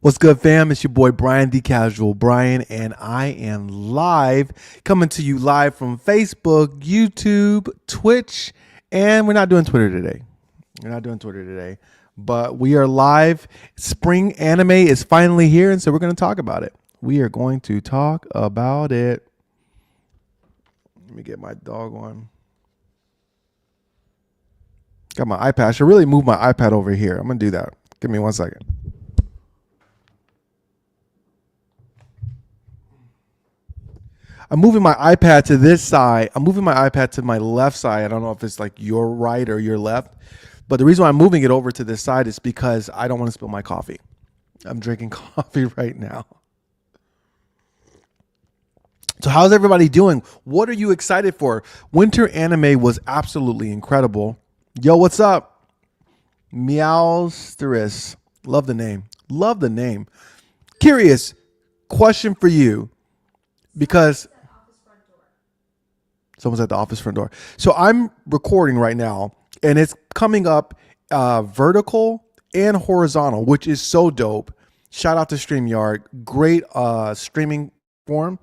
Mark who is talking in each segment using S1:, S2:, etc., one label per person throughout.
S1: What's good, fam? It's your boy Brian D. Casual Brian, and I am live, coming to you live from Facebook, YouTube, Twitch, and we're not doing Twitter today. But we are live. Spring anime is finally here, and so we're going to talk about it. We are going to talk about it. Let me get my dog on. Got my iPad. I should really move my iPad over here. I'm going to do that. Give me 1 second. I'm moving my iPad to this side. I'm moving my iPad to my left side. I don't know if it's like your right or your left. But the reason why I'm moving it over to this side is because I don't want to spill my coffee. I'm drinking coffee right now. So how's everybody doing? What are you excited for? Winter anime was absolutely incredible. Yo, what's up? Meowsteris. Love the name. Love the name. Curious question for you, because someone's at the office front door. So I'm recording right now, and it's coming up vertical and horizontal, which is so dope. Shout out to StreamYard. Great streaming form.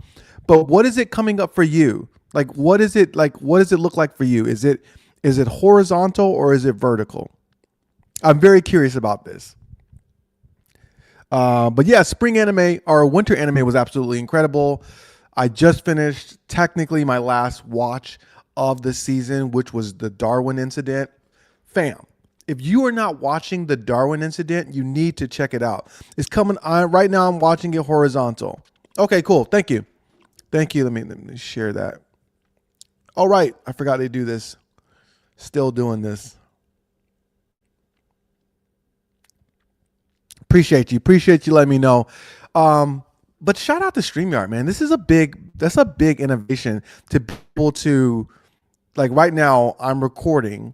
S1: But what is it coming up for you? Like, what is it like? What does it look like for you? Is it horizontal or is it vertical? I'm very curious about this. But yeah, spring anime or winter anime was absolutely incredible. I just finished technically my last watch of the season, which was the Darwin Incident. Fam, if you are not watching the Darwin Incident, you need to check it out. It's coming on right now. I'm watching it horizontal. Okay, cool. Thank you. Let me share that. All right. I forgot to do this. Still doing this. Appreciate you letting me know. But shout out to StreamYard, man. That's a big innovation to be able to, like, right now I'm recording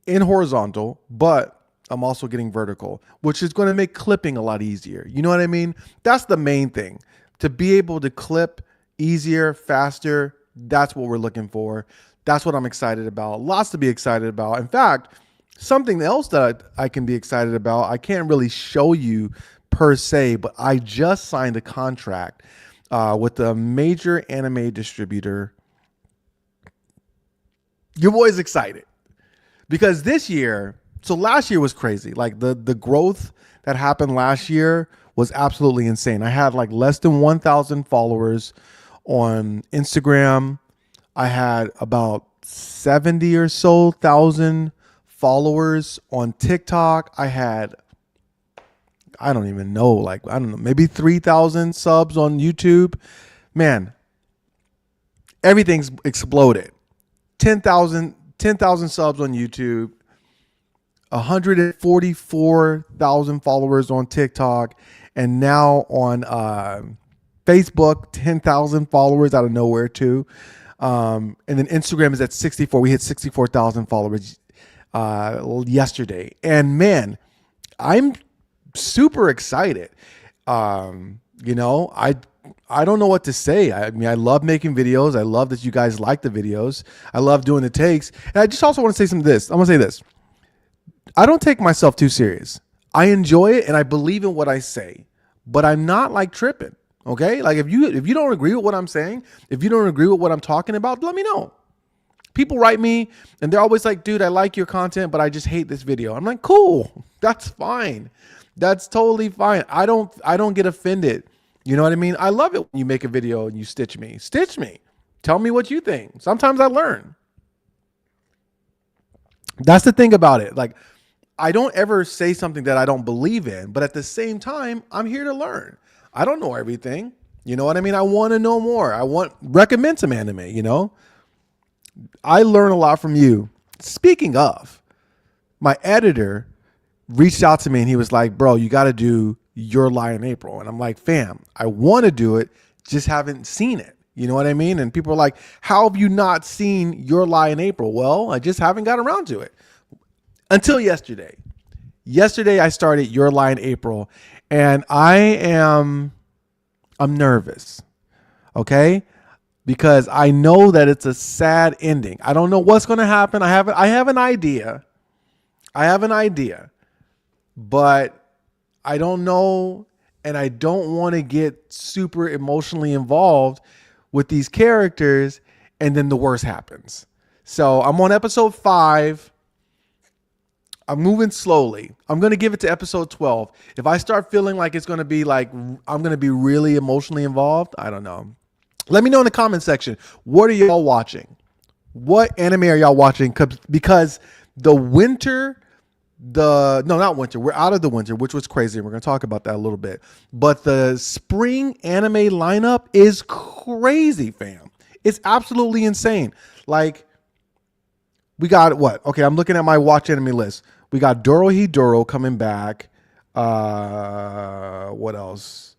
S1: in horizontal, but I'm also getting vertical, which is going to make clipping a lot easier. You know what I mean? That's the main thing. To be able to clip easier, faster, that's what we're looking for. That's what I'm excited about. Lots to be excited about. In fact, something else that I can be excited about, I can't really show you per se, but I just signed a contract with a major anime distributor. Your boy's excited because this year, so last year was crazy. Like the growth that happened last year was absolutely insane. I had like less than 1,000 followers on Instagram. I had about 70 or so thousand followers on TikTok. I had, I don't even know, like, I don't know, maybe 3,000 subs on YouTube. Man, everything's exploded. 10,000 subs on YouTube, 144,000 followers on TikTok, and now on Facebook, 10,000 followers out of nowhere too. And then Instagram is at 64. We hit 64,000 followers yesterday. And man, I'm super excited. I don't know what to say. I mean, I love making videos. I love that you guys like the videos. I love doing the takes. And I just also want to say this. I'm going to say this. I don't take myself too serious. I enjoy it and I believe in what I say, but I'm not like tripping. Okay. Like if you don't agree with what I'm saying, if you don't agree with what I'm talking about, let me know. People write me and they're always like, dude, I like your content, but I just hate this video. I'm like, cool. That's fine. That's totally fine. I don't get offended. You know what I mean? I love it when you make a video and you stitch me. Tell me what you think. Sometimes I learn. That's the thing about it. Like, I don't ever say something that I don't believe in, but at the same time, I'm here to learn. I don't know everything. You know what I mean? I want to know more. Recommend some anime, you know? I learn a lot from you. Speaking of, my editor reached out to me and he was like, bro, you got to do Your Lie in April. And I'm like, fam, I want to do it, just haven't seen it. You know what I mean? And people are like, how have you not seen Your Lie in April? Well, I just haven't got around to it. Until yesterday. Yesterday, I started Your Lie in April, and I'm nervous, okay? Because I know that it's a sad ending. I don't know what's going to happen. I have an idea, but I don't know, and I don't want to get super emotionally involved with these characters, and then the worst happens. So I'm on episode 5. I'm moving slowly. I'm going to give it to episode 12. If I start feeling like it's going to be like I'm going to be really emotionally involved, I don't know. Let me know in the comment section. What are y'all watching? What anime are y'all watching? Because the winter, no, not winter. We're out of the winter, which was crazy. We're going to talk about that a little bit. But the spring anime lineup is crazy, fam. It's absolutely insane. Like, we got what? Okay, I'm looking at my watch anime list. We got Dorohedoro coming back. What else?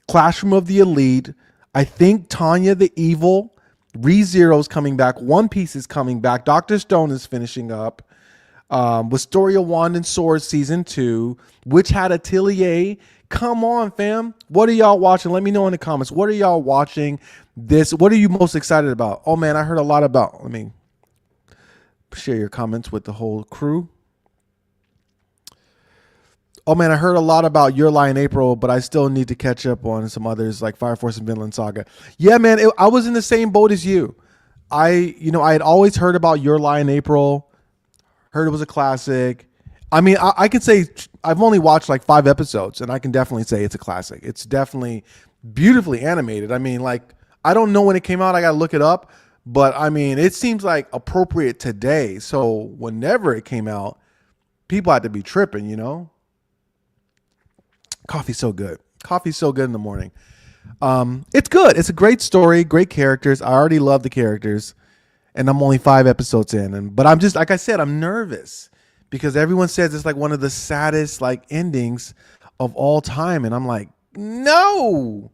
S1: Classroom of the Elite. I think Tanya the Evil. ReZero's coming back. One Piece is coming back. Dr. Stone is finishing up. Wisteria Wand and Sword Season 2. Witch Hat Atelier. Come on, fam. What are y'all watching? Let me know in the comments. What are y'all watching this? What are you most excited about? Oh, man, I heard a lot about... Let me share your comments with the whole crew. Oh man, I heard a lot about Your Lie in April, but I still need to catch up on some others like Fire Force and Vinland Saga. Yeah, man, I was in the same boat as you. I had always heard about Your Lie in April, heard it was a classic. I mean, I could say I've only watched like 5 episodes, and I can definitely say it's a classic. It's definitely beautifully animated. I mean, like, I don't know when it came out. I got to look it up. But I mean, it seems like appropriate today. So whenever it came out, people had to be tripping, Coffee's so good. Coffee's so good in the morning. It's good. It's a great story, great characters. I already love the characters, and I'm only 5 episodes in. But I'm just, like I said, I'm nervous because everyone says it's like one of the saddest like endings of all time, and I'm like, no,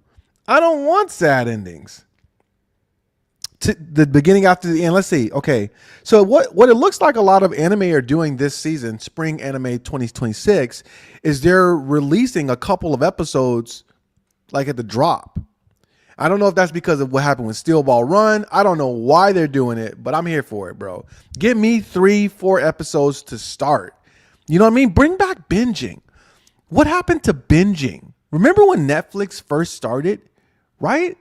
S1: I don't want sad endings. To the beginning after the end. Let's see. Okay. So what it looks like a lot of anime are doing this season, Spring Anime 2026, is they're releasing a couple of episodes like at the drop. I don't know if that's because of what happened with Steel Ball Run. I don't know why they're doing it, but I'm here for it, bro. Give me 3-4 episodes to start. You know what I mean? Bring back binging. What happened to binging? Remember when Netflix first started, right?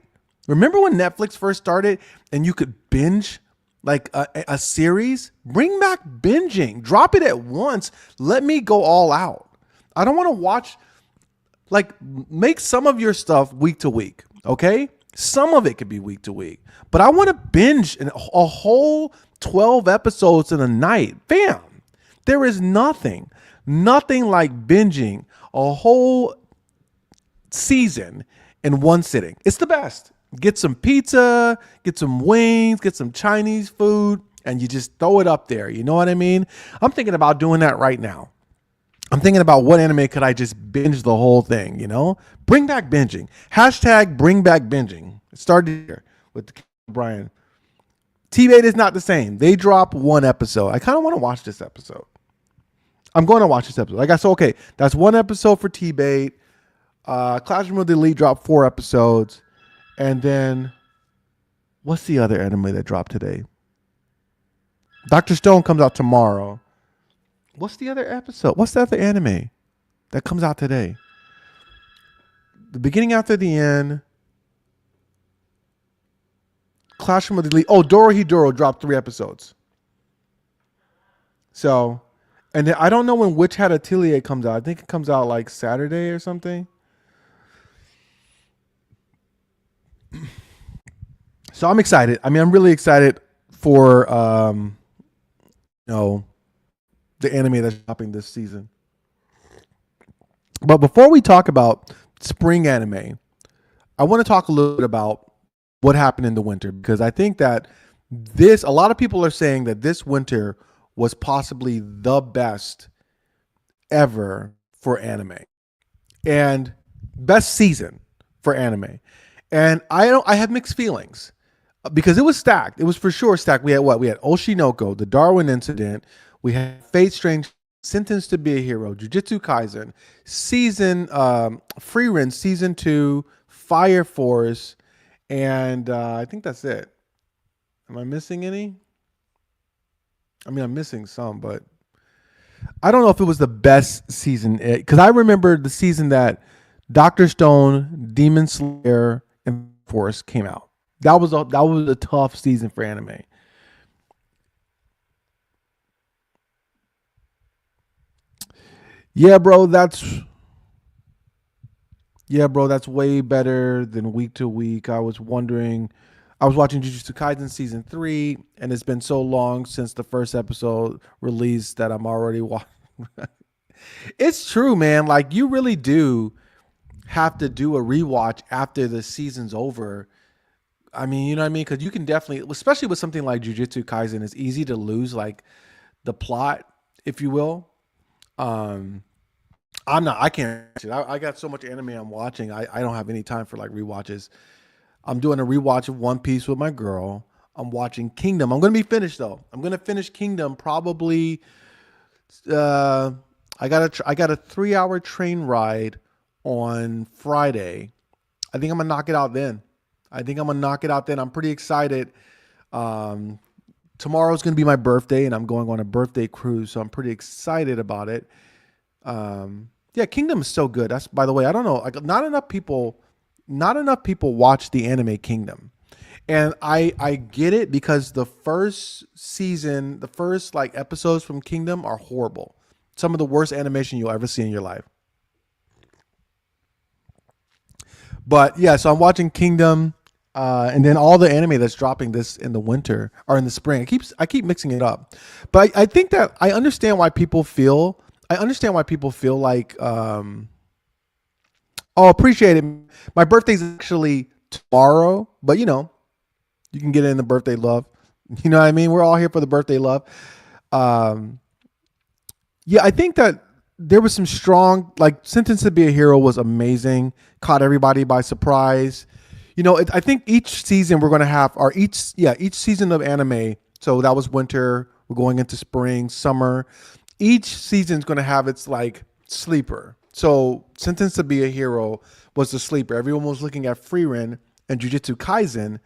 S1: Remember when Netflix first started and you could binge like a series? Bring back binging. Drop it at once. Let me go all out. I don't want to watch, like, make some of your stuff week to week, okay? Some of it could be week to week. But I want to binge a whole 12 episodes in a night. Bam! There is nothing like binging a whole season in one sitting. It's the best. Get some pizza, get some wings, get some Chinese food, and you just throw it up there. You know what I mean? I'm thinking about doing that right now. I'm thinking about what anime could I just binge the whole thing, Bring back binging. Hashtag bring back binging. It started here with Brian. T-Bait is not the same. They drop 1 episode. I kind of want to watch this episode. I'm going to watch this episode. Like I said, okay, that's 1 episode for T-Bait. Classroom of the Elite dropped 4 episodes. And then, what's the other anime that dropped today? Dr. Stone comes out tomorrow. What's the other episode? What's the other anime that comes out today? The beginning after the end. Classroom of the Elite. Oh, Dorohedoro dropped 3 episodes. So, and then I don't know when Witch Hat Atelier comes out. I think it comes out like Saturday or something. So I'm excited. I mean, I'm really excited for the anime that's dropping this season. But before we talk about spring anime, I want to talk a little bit about what happened in the winter, because I think that a lot of people are saying that this winter was possibly the best ever for anime and best season for anime. And I have mixed feelings because it was stacked. It was for sure stacked. We had what? We had Oshinoko, the Darwin Incident. We had Fate Strange, Sentenced to Be a Hero, Jujutsu Kaisen, Frieren Season 2, Fire Force, and I think that's it. Am I missing any? I mean, I'm missing some, but I don't know if it was the best season because I remember the season that Doctor Stone, Demon Slayer, and Force came out. That was a tough season for anime. Yeah, bro, that's way better than week to week. I was watching Jujutsu Kaisen season 3, and it's been so long since the first episode released that I'm already watching. It's true, man. Like you really do have to do a rewatch after the season's over. I mean, you know what I mean? Because you can definitely, especially with something like Jujutsu Kaisen, it's easy to lose like the plot, if you will. Um, I'm not. I can't. I got so much anime I'm watching. I don't have any time for like rewatches. I'm doing a rewatch of One Piece with my girl. I'm watching Kingdom. I'm gonna be finished though. I'm gonna finish Kingdom probably. Uh, I got a 3 hour train ride on Friday. I think I'm gonna knock it out then. I'm pretty excited. Um, Tomorrow's gonna be my birthday, and I'm going on a birthday cruise, so I'm pretty excited about it. Yeah, Kingdom is so good. That's by the way, I don't know, like not enough people watch the anime Kingdom. And I get it because the first season, the first like episodes from Kingdom are horrible. Some of the worst animation you'll ever see in your life. But yeah, so I'm watching Kingdom, and then all the anime that's dropping this in the winter or in the spring. I keep mixing it up, but I think that I understand why people feel. I understand why people feel like, oh, appreciate it. My birthday's actually tomorrow, but you can get in the birthday love. You know what I mean? We're all here for the birthday love. Um, yeah, I think that there was some strong, like Sentence to Be a Hero was amazing, caught everybody by surprise. I think each season we're going to have, or each season of anime. So that was winter. We're going into spring, summer. Each season's going to have its like sleeper. So Sentence to Be a Hero was the sleeper. Everyone was looking at Frieren and Jujutsu Kaisen,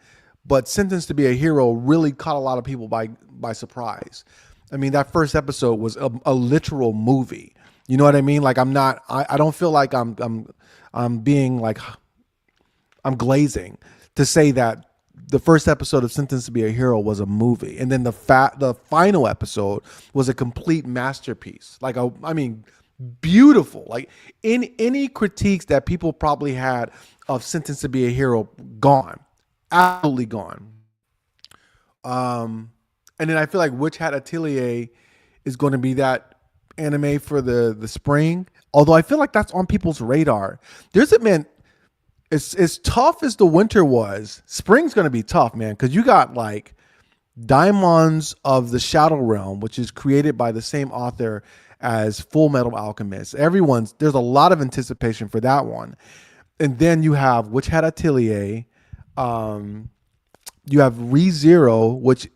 S1: but Sentence to Be a Hero really caught a lot of people by surprise. I mean, that first episode was a literal movie. You know what I mean? Like I'm not. I don't feel like I'm being like I'm glazing to say that the first episode of Sentence to Be a Hero was a movie, and then the final episode was a complete masterpiece. I mean, beautiful. Like in any critiques that people probably had of Sentence to Be a Hero, gone, absolutely gone. Um, and then I feel like Witch Hat Atelier is going to be that anime for the spring. Although I feel like that's on people's radar. There's a man. As tough as the winter was, spring's going to be tough, man, because you got like Diamonds of the Shadow Realm, which is created by the same author as Full Metal Alchemist. There's a lot of anticipation for that one. And then you have Witch Hat Atelier. Um, you have ReZero, which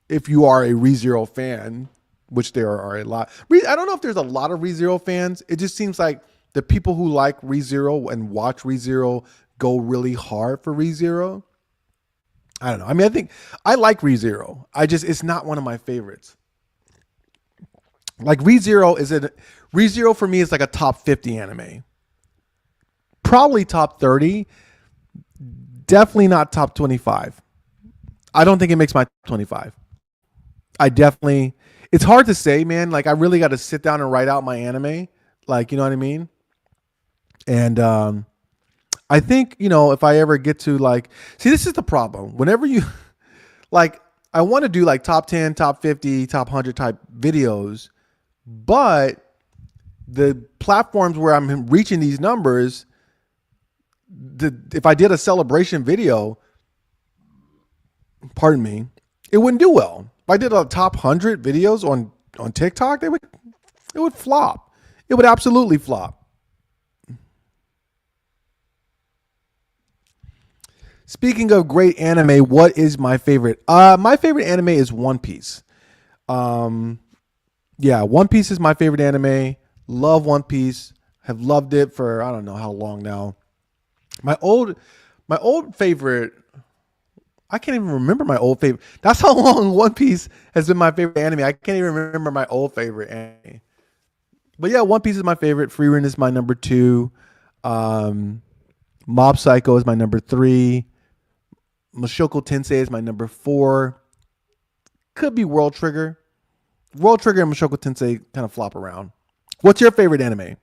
S1: if you are a ReZero fan, which there are a lot. I don't know if there's a lot of ReZero fans. It just seems like the people who like ReZero and watch ReZero go really hard for ReZero. I don't know. I mean, I think I like ReZero. It's not one of my favorites. Like ReZero for me is like a top 50 anime. Probably top 30. Definitely not top 25. I don't think it makes my top 25. I definitely, it's hard to say, man. Like I really got to sit down and write out my anime. Like, you know what I mean? And I think, if I ever get to like, see, this is the problem. Whenever you like, I want to do like top 10, top 50, top 100 type videos, but the platforms where I'm reaching these numbers, if I did a celebration video, pardon me, it wouldn't do well. If I did a top 100 videos on TikTok, it would flop. It would absolutely flop. Speaking of great anime, what is my favorite? My favorite anime is One Piece. Um, yeah, One Piece is my favorite anime. Love One Piece. Have loved it for I don't know how long now. My old favorite. I can't even remember my old favorite. That's how long One Piece has been my favorite anime. I can't even remember my old favorite anime. But yeah, One Piece is my favorite. Frieren is my number two. Um, Mob Psycho is my number three. Mushoku Tensei is my number four. Could be World Trigger. World Trigger and Mushoku Tensei kind of flop around. What's your favorite anime?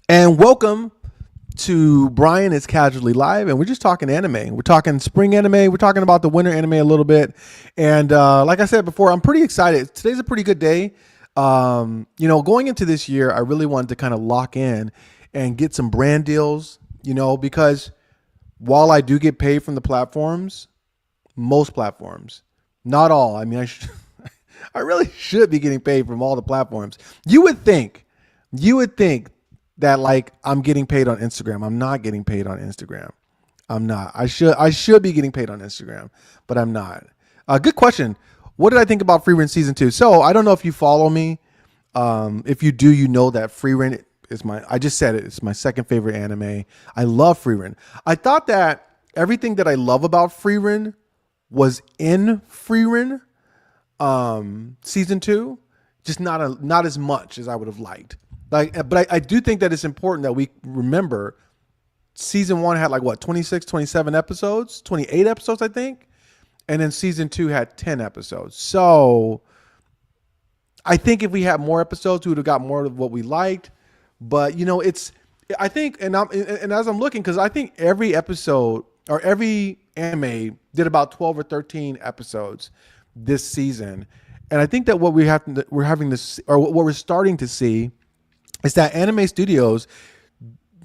S1: And welcome to Brian is Casually Live, and we're just talking anime. We're talking spring anime. We're talking about the winter anime a little bit. And like I said before, I'm pretty excited. Today's a pretty good day. Going into this year, I really wanted to kind of lock in and get some brand deals, because while I do get paid from the platforms, most platforms, not all. I mean, I really should be getting paid from all the platforms. You would think that like I'm getting paid on Instagram. I'm not getting paid on Instagram. I'm not. I should be getting paid on Instagram, but I'm not. Good question. What did I think about Free Rent season 2? So I don't know if you follow me. If you do, you know that Free Rent is I just said it. It's my second favorite anime. I love Free Rent. I thought that everything that I love about Free Rent was in Free Rent season 2, just not as much as I would have liked. But I do think that it's important that we remember season 1 had like what, 26, 27 episodes, 28 episodes, I think. And then season 2 had 10 episodes. So I think if we had more episodes, we would have got more of what we liked. But I think, and as I'm looking, because I think every episode or every anime did about 12 or 13 episodes this season. And I think that what we're having this, or what we're starting to see, is that anime studios,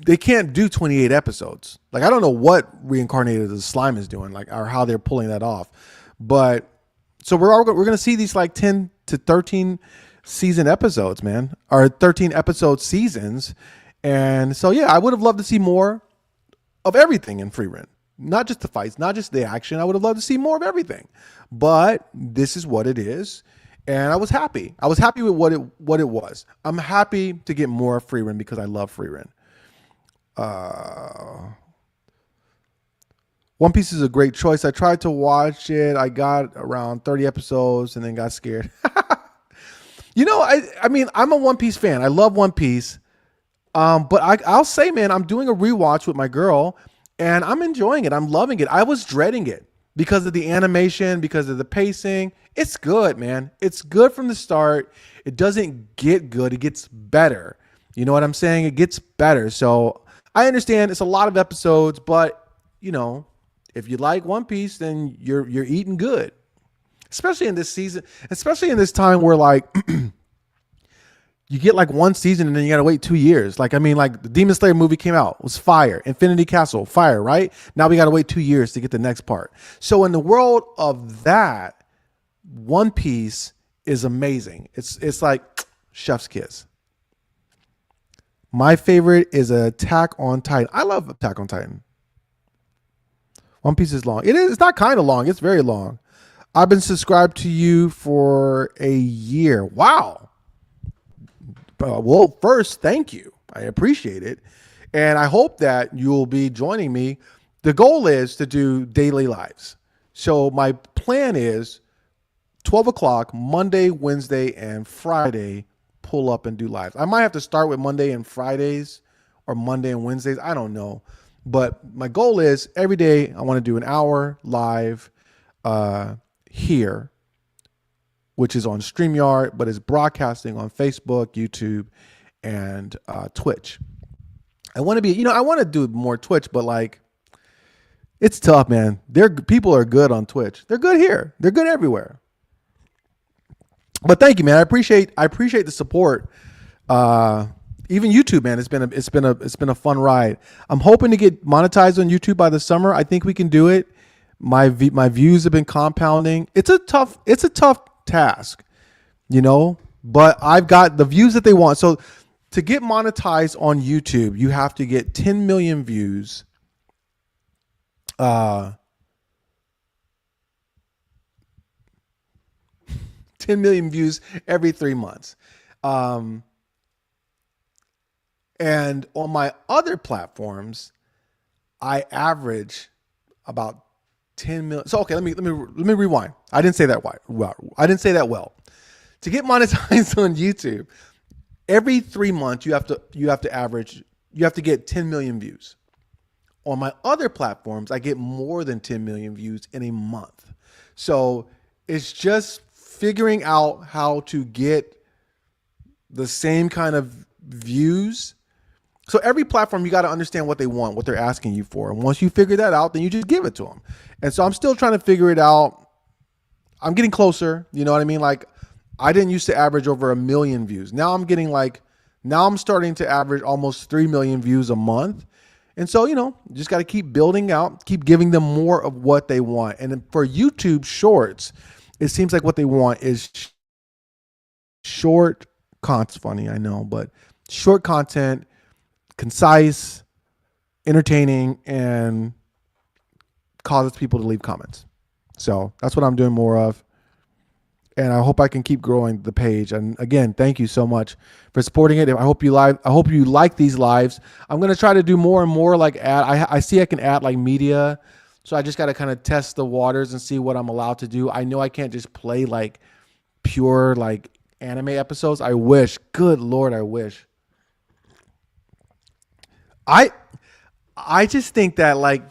S1: they can't do 28 episodes. Like, I don't know what Reincarnated the Slime is doing, like, or how they're pulling that off. But so we're going to see these like 10 to 13 season episodes, man, or 13 episode seasons. And so, yeah, I would have loved to see more of everything in Free Rent. Not just the fights, not just the action. I would have loved to see more of everything. But this is what it is. And I was happy. I was happy with what it was. I'm happy to get more Free Rent because I love Free Rent. One Piece is a great choice. I tried to watch it. I got around 30 episodes and then got scared. I mean, I'm a One Piece fan. I love One Piece. But I'll say, man, I'm doing a rewatch with my girl and I'm enjoying it. I'm loving it. I was dreading it because of the animation, because of the pacing. It's good, man. It's good from the start. It doesn't get good. It gets better. You know what I'm saying? It gets better. So I understand it's a lot of episodes, but if you like One Piece, then you're eating good. Especially in this season, especially in this time where like you get like one season and then you got to wait 2 years. Like, I mean, like the Demon Slayer movie came out, it was fire. Infinity Castle, fire, right? Now we got to wait 2 years to get the next part. So in the world of that, One Piece is amazing. It's like chef's kiss. My favorite is Attack on Titan. I love Attack on Titan. One Piece is long. It is. It's not kind of long. It's very long. I've been subscribed to you for a year. Wow. Well, first, thank you. I appreciate it. And I hope that you'll be joining me. The goal is to do daily lives. So my plan is 12 o'clock, Monday, Wednesday, and Friday, pull up and do lives. I might have to start with Monday and Fridays or Monday and Wednesdays. I don't know. But my goal is every day I want to do an hour live here, which is on StreamYard, but is broadcasting on Facebook, YouTube, and Twitch. I want to do more Twitch, but like, it's tough, man. People are good on Twitch. They're good here. They're good everywhere. But thank you, man. I appreciate the support. Even YouTube, man, it's been a fun ride. I'm hoping to get monetized on YouTube by the summer. I think we can do it. My views have been compounding. It's a tough task, but I've got the views that they want. So to get monetized on YouTube, you have to get 10 million views. 10 million views every 3 months. And on my other platforms, I average about 10 million. So okay, let me rewind. I didn't say that well. I didn't say that well. To get monetized on YouTube, every 3 months you have to get 10 million views. On my other platforms, I get more than 10 million views in a month. So it's just figuring out how to get the same kind of views. So every platform, you got to understand what they want, what they're asking you for. And once you figure that out, then you just give it to them. And so I'm still trying to figure it out. I'm getting closer. You know what I mean? Like, I didn't used to average over 1 million views. Now I'm starting to average almost 3 million views a month. And so, just got to keep building out, keep giving them more of what they want. And for YouTube Shorts, it seems like what they want is short content. Funny, I know, but short content, concise, entertaining, and causes people to leave comments. So that's what I'm doing more of. And I hope I can keep growing the page. And again, thank you so much for supporting it. I hope you like these lives. I'm going to try to do more and more like I see I can add like media. So I just got to kind of test the waters and see what I'm allowed to do. I know I can't just play like pure like anime episodes. I wish. Good Lord, I wish. I just think that like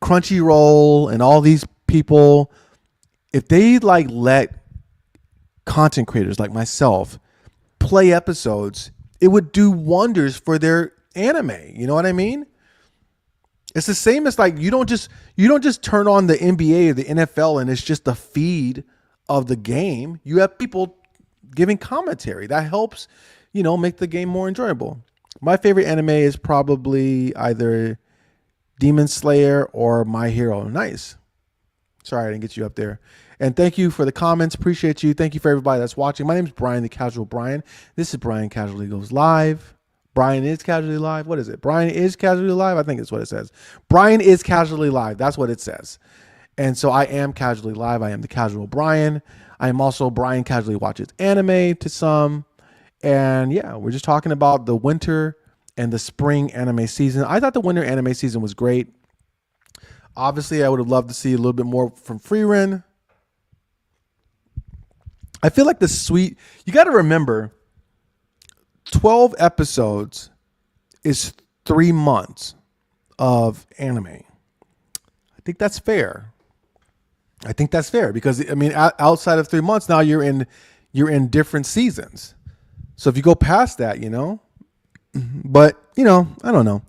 S1: Crunchyroll and all these people, if they like let content creators like myself play episodes, it would do wonders for their anime. You know what I mean? It's the same as like you don't just turn on the NBA or the NFL and it's just the feed of the game. You have people giving commentary that helps, make the game more enjoyable. My favorite anime is probably either Demon Slayer or My Hero. Nice. Sorry I didn't get you up there. And thank you for the comments. Appreciate you. Thank you for everybody that's watching. My name is Brian, the Casual Brian. This is Brian Casually Goes Live. Brian is Casually Live. What is it? Brian is Casually Live? I think it's what it says. Brian is Casually Live. That's what it says. And so I am Casually Live. I am the Casual Brian. I am also Brian Casually Watches Anime to some. And yeah, we're just talking about the winter and the spring anime season. I thought the winter anime season was great. Obviously, I would have loved to see a little bit more from Frieren. I feel like you got to remember, 12 episodes is 3 months of anime. I think that's fair. Because I mean, outside of 3 months, now you're in different seasons. So if you go past that, but I don't know.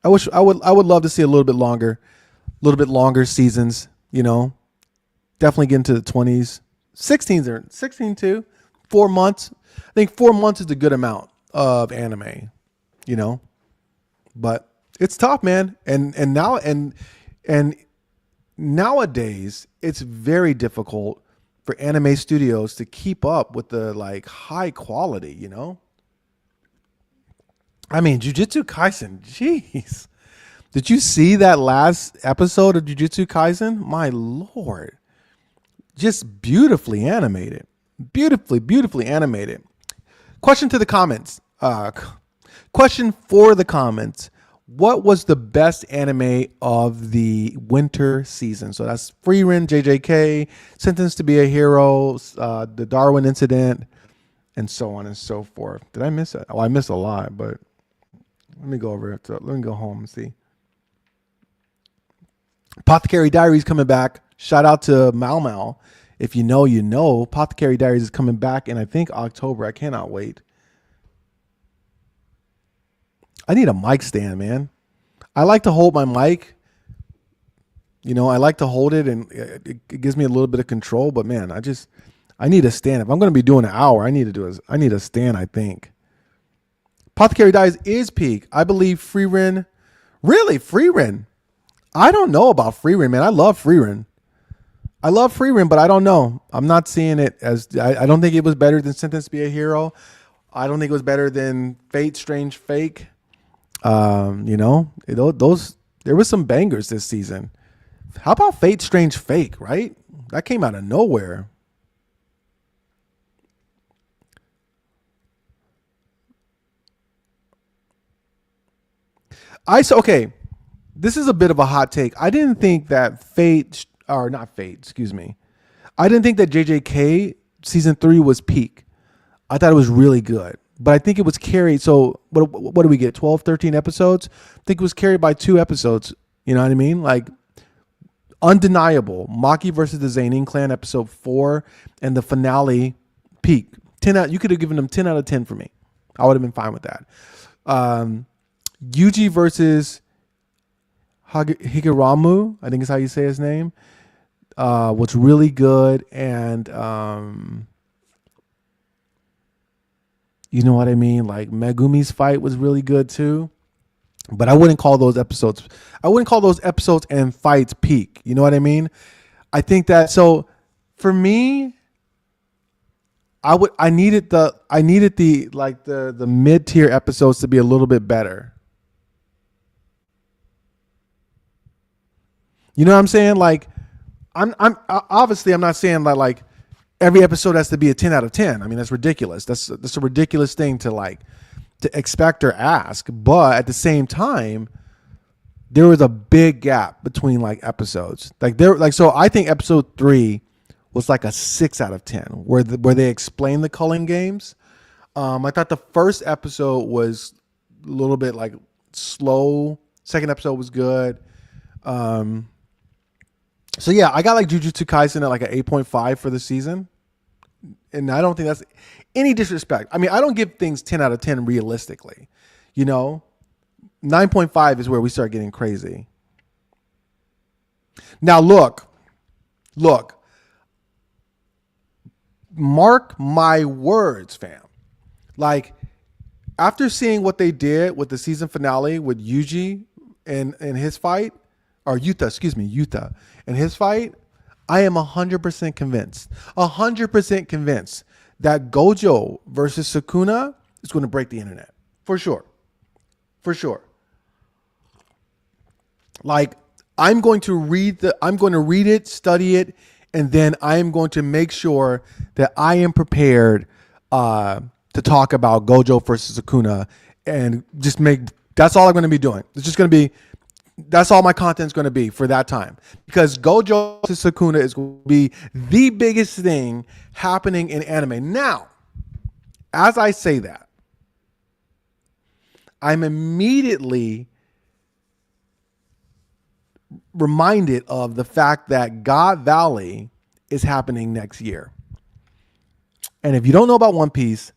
S1: I would love to see a little bit longer seasons, definitely get into the 20s, 16 too, 4 months. I think 4 months is a good amount of anime, but it's tough, man. And nowadays it's very difficult for anime studios to keep up with the like high quality, I mean, Jujutsu Kaisen, jeez. Did you see that last episode of Jujutsu Kaisen? My Lord. Just beautifully animated. Beautifully animated. Question to the comments. Question for the comments. What was the best anime of the winter season? So that's Frieren, JJK, Sentenced to be a Hero, the Darwin Incident, and so on and so forth. Did I miss it? Oh, I missed a lot, but let me go let me go home and see. Apothecary Diaries coming back. Shout out to Mal Mal. If you know, you know. Apothecary Diaries is coming back in, I think, October. I cannot wait. I need a mic stand, man. I like to hold my mic. I like to hold it, and it gives me a little bit of control. But man, I need a stand. If I'm going to be doing an hour, I need a stand, I think. Apothecary Diaries is peak. I believe Frieren. Really, Frieren. I don't know about Frieren, man. I love Frieren, but I don't know. I'm not seeing it as. I don't think it was better than Sentenced to be a Hero. I don't think it was better than Fate Strange Fake. Those there was some bangers this season. How about Fate Strange Fake, right? That came out of nowhere. Okay. this is a bit of a hot take. I didn't think that Fate, or not Fate, excuse me. I didn't think that JJK season 3 was peak. I thought it was really good, but I think it was carried. So what do we get? 12, 13 episodes? I think it was carried by 2 episodes. You know what I mean? Like, undeniable. Maki versus the Zainin clan, episode 4, and the finale peak. 10 out. You could have given them 10 out of 10 for me. I would have been fine with that. Yuji versus Higuramu, I think is how you say his name, was really good. And you know what I mean? Like, Megumi's fight was really good too. But I wouldn't call those episodes and fights peak. You know what I mean? I think that, so for me, I needed the mid-tier episodes to be a little bit better. You know what I'm saying? Like, I'm obviously I'm not saying that like every episode has to be a 10 out of 10. I mean, that's ridiculous. That's a ridiculous thing to expect or ask. But at the same time, there was a big gap between like episodes. So I think episode 3 was like a 6 out of 10 where they explained the culling games. I thought the first episode was a little bit like slow. Second episode was good. So yeah, I got like Jujutsu Kaisen at like an 8.5 for the season. And I don't think that's any disrespect. I mean, I don't give things 10 out of 10 realistically. You know, 9.5 is where we start getting crazy. Now look, mark my words, fam. Like, after seeing what they did with the season finale with Yuji and his fight, or Yuta and his fight, I am 100% convinced that Gojo versus Sukuna is going to break the internet. For sure. Like, I'm going to read it, study it, and then I am going to make sure that I am prepared to talk about Gojo versus Sukuna, and that's all I'm going to be doing. That's all my content's going to be for that time, because Gojo to Sukuna is going to be the biggest thing happening in anime. Now, as I say that, I'm immediately reminded of the fact that God Valley is happening next year. And if you don't know about One Piece,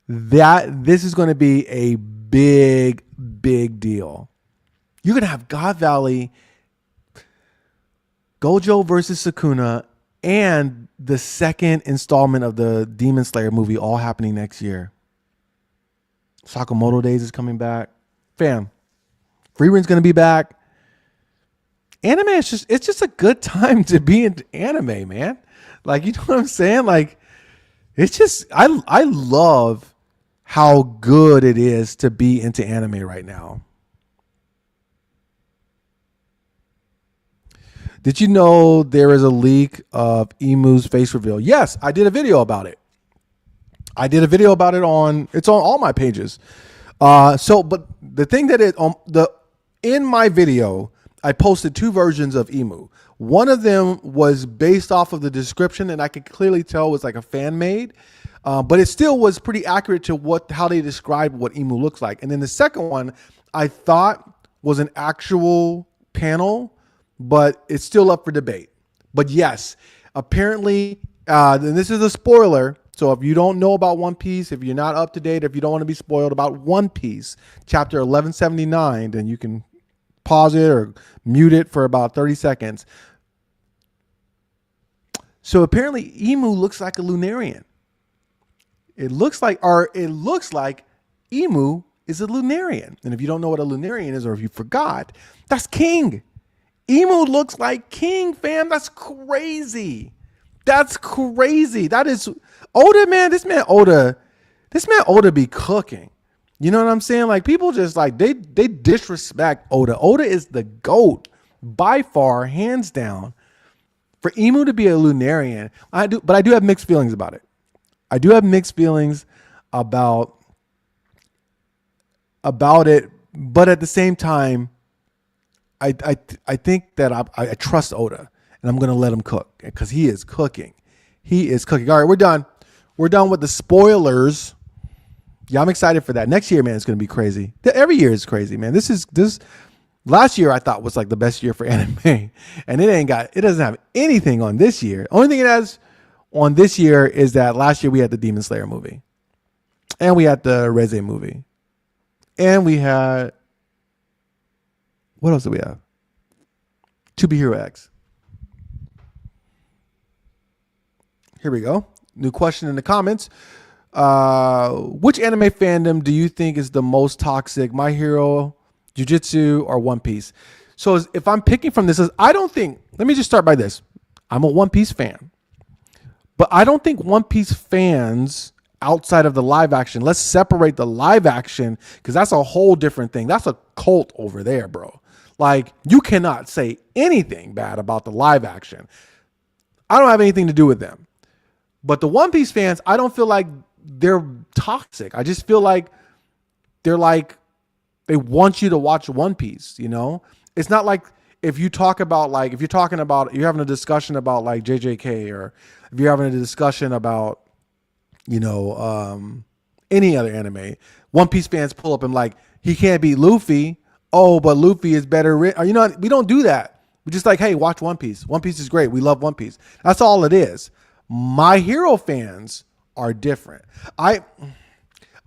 S1: this is going to be a big, big deal. You're going to have God Valley, Gojo versus Sukuna, and the second installment of the Demon Slayer movie all happening next year. Sakamoto Days is coming back. Fam, Freeren's going to be back. Anime it's just a good time to be in anime, man. Like, you know what I'm saying? Like, it's just, I love how good it is to be into anime right now. Did you know there is a leak of Emu's face reveal? Yes, I did a video about it. It's on all my pages. But the thing that in my video, I posted 2 versions of Emu. One of them was based off of the description, and I could clearly tell was like a fan made, but it still was pretty accurate to how they described what Emu looks like. And then the second one, I thought was an actual panel, but it's still up for debate. But yes, apparently, and this is a spoiler. So if you don't know about One Piece, if you're not up to date, if you don't want to be spoiled about One Piece, chapter 1179, then you can pause it or mute it for about 30 seconds. So apparently Emu looks like a Lunarian. It looks like Emu is a Lunarian. And if you don't know what a Lunarian is, or if you forgot, that's King. Emu looks like King, fam. That's crazy. That is Oda, man. This man Oda be cooking. You know what I'm saying? Like, people just like, they disrespect Oda. Oda is the GOAT by far, hands down. For Emu to be a Lunarian, but I do have mixed feelings about it. I do have mixed feelings about it, but at the same time, I think that I trust Oda, and I'm gonna let him cook because he is cooking. He is cooking. All right, we're done. We're done with the spoilers. Yeah, I'm excited for that. Next year, man, it's gonna be crazy. Every year is crazy, man. This last year I thought was like the best year for anime, and it doesn't have anything on this year. Only thing it has on this year is that last year we had the Demon Slayer movie, and we had the Reze movie, and we had, what else do we have? To Be Hero X. Here we go. New question in the comments. Which anime fandom do you think is the most toxic? My Hero, Jujutsu, or One Piece? So if I'm picking from this, let me just start by this. I'm a One Piece fan, but I don't think One Piece fans outside of the live action, let's separate the live action because that's a whole different thing. That's a cult over there, bro. Like, you cannot say anything bad about the live action. I don't have anything to do with them. But the One Piece fans, I don't feel like they're toxic. I just feel like they're like, they want you to watch One Piece, you know? It's not like if you're talking about you're having a discussion about like JJK, or if you're having a discussion about, any other anime, One Piece fans pull up and like, he can't beat Luffy. Oh, but Luffy is better. We don't do that. We're just like, hey, watch One Piece. One Piece is great. We love One Piece. That's all it is. My Hero fans are different. I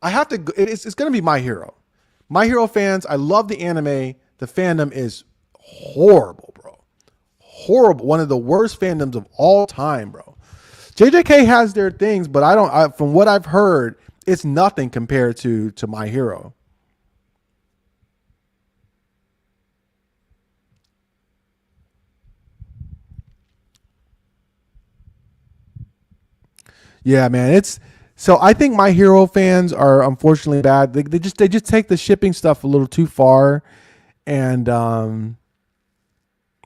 S1: have to. It's going to be My Hero. My Hero fans. I love the anime. The fandom is horrible, bro. Horrible. One of the worst fandoms of all time, bro. JJK has their things, but from what I've heard, it's nothing compared to My Hero. Yeah, man. So I think My Hero fans are unfortunately bad. They just take the shipping stuff a little too far, and